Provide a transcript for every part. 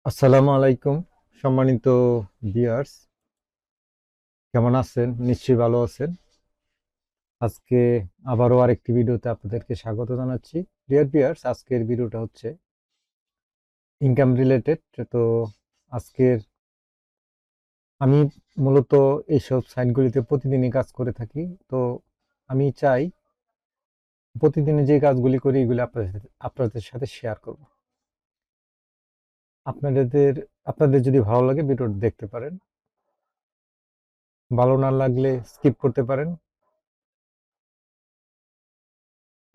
আসসালামু আলাইকুম, সম্মানিত ভিউয়ার্স। কেমন আছেন? নিশ্চয়ই ভালো আছেন। আজকে আবারও আরেকটি ভিডিওতে আপনাদেরকে স্বাগত জানাচ্ছি। ডিয়ার ভিউয়ার্স, আজকের ভিডিওটা হচ্ছে ইনকাম রিলেটেড। তো আজকের আমি মূলত এইসব সাইটগুলিতে প্রতিদিনই কাজ করে থাকি। তো আমি চাই প্রতিদিনে যে কাজগুলি করি এগুলি আপনাদের সাথে শেয়ার করব। আপনাদের আপনাদের যদি ভালো লাগে ভিডিওটা দেখতে পারেন, ভালো না লাগলে স্কিপ করতে পারেন।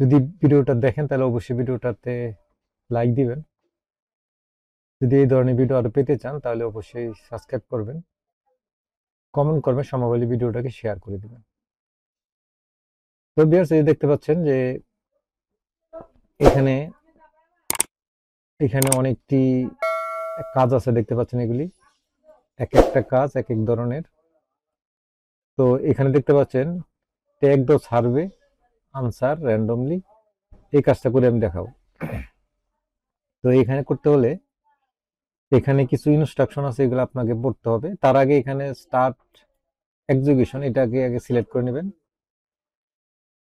যদি ভিডিওটা দেখেন তাহলে অবশ্যই ভিডিওটাতে লাইক দিবেন। যদি এই ধরনের ভিডিও আরো পেতে চান তাহলে অবশ্যই সাবস্ক্রাইব করবেন, কমেন্ট করবেন, সময় ভিডিওটাকে শেয়ার করে দিবেন। তো ভিউয়ার্স, এই দেখতে পাচ্ছেন যে এখানে এখানে অনেকটি কাজ আছে, দেখতে পাচ্ছেন এগুলি এক একটা কাজ এক এক ধরনের। তো এখানে দেখতে পাচ্ছেন tag the survey answer randomly, এই কাজটা করে আমি দেখাবো। তো এখানে করতে হলে এখানে কিছু ইনস্ট্রাকশন আছে, এগুলো আপনাকে পড়তে হবে। তার আগে এখানে স্টার্ট এক্সিকিউশন এটাকে আগে সিলেক্ট করে নেবেন।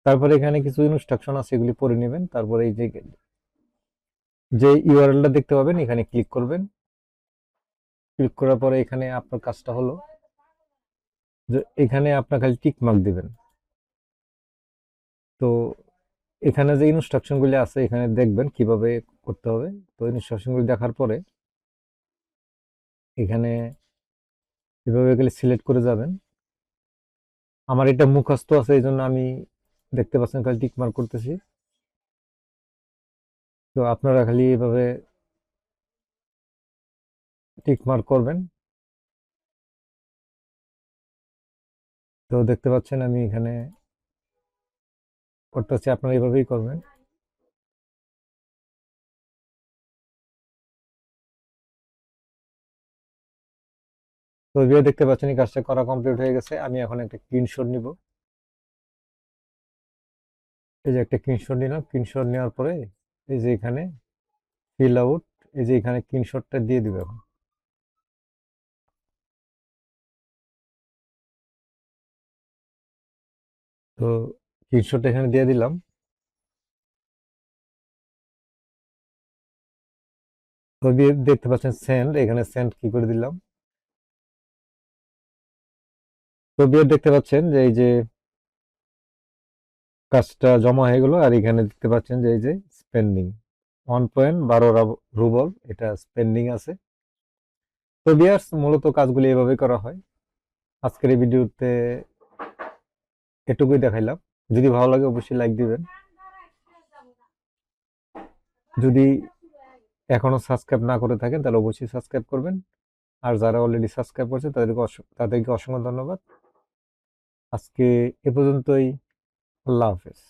তারপরে এখানে কিছু ইনস্ট্রাকশন আছে, এগুলি পড়ে নেবেন। তারপরে এই যে যে ইউআরএলটা দেখতে পাবেন এখানে ক্লিক করবেন। ক্লিক করার পরে এখানে আপনার কাজটা হলো যে এখানে আপনার খালি টিক মার্ক দিবেন। তো এখানে যে ইনস্ট্রাকশনগুলি আছে এখানে দেখবেন কিভাবে করতে হবে। তো ইনস্ট্রাকশনগুলি দেখার পরে এখানে এভাবে গেলে সিলেক্ট করে যাবেন। আমার এটা মুখস্থ আছে, এই জন্য আমি দেখতে পাচ্ছেন খালি টিক মার্ক করতেছি। তো আপনারা খালি এভাবে টিক মার্ক করবেন। তো দেখতে পাচ্ছেন আমি এখানে করতেছি, আপনারা এভাবেই করবেন। তো ভিডিও দেখতে পাচ্ছেন এই কাজটা করা কমপ্লিট হয়ে গেছে। আমি এখন একটা স্ক্রিনশট নিব। এই যে একটা স্ক্রিনশট নিলাম। স্ক্রিনশট নেওয়ার পরে এই যে এখানে ফিল আউট, এই যে এখানে স্ক্রিনশটটা দিয়ে দিব এখন। তো স্ক্রিনশটটা এখানে দিয়ে দিলাম। তো দেখতে পাচ্ছেন সেন্ড, এখানে সেন্ড কি করে দিলাম। তো বিয়ে দেখতে পাচ্ছেন যে এই যে কাজটা জমা হয়ে গেল। আর এখানে দেখতে পাচ্ছেন যে এই যে স্পেন্ডিং 1.12 রুবল এটা স্পেন্ডিং আছে। তো বিয়ার্স, মূলত কাজগুলি এভাবে করা হয়। আজকের এই ভিডিওতে এটুকুই দেখাইলাম। যদি ভালো লাগে অবশ্যই লাইক দিবেন। যদি এখনো সাবস্ক্রাইব না করে থাকেন তাহলে অবশ্যই সাবস্ক্রাইব করবেন। আর যারা অলরেডি সাবস্ক্রাইব করছে তাদেরকে অসংখ্য ধন্যবাদ। আজকে এ পর্যন্তই। আল্লাহ হাফেজ।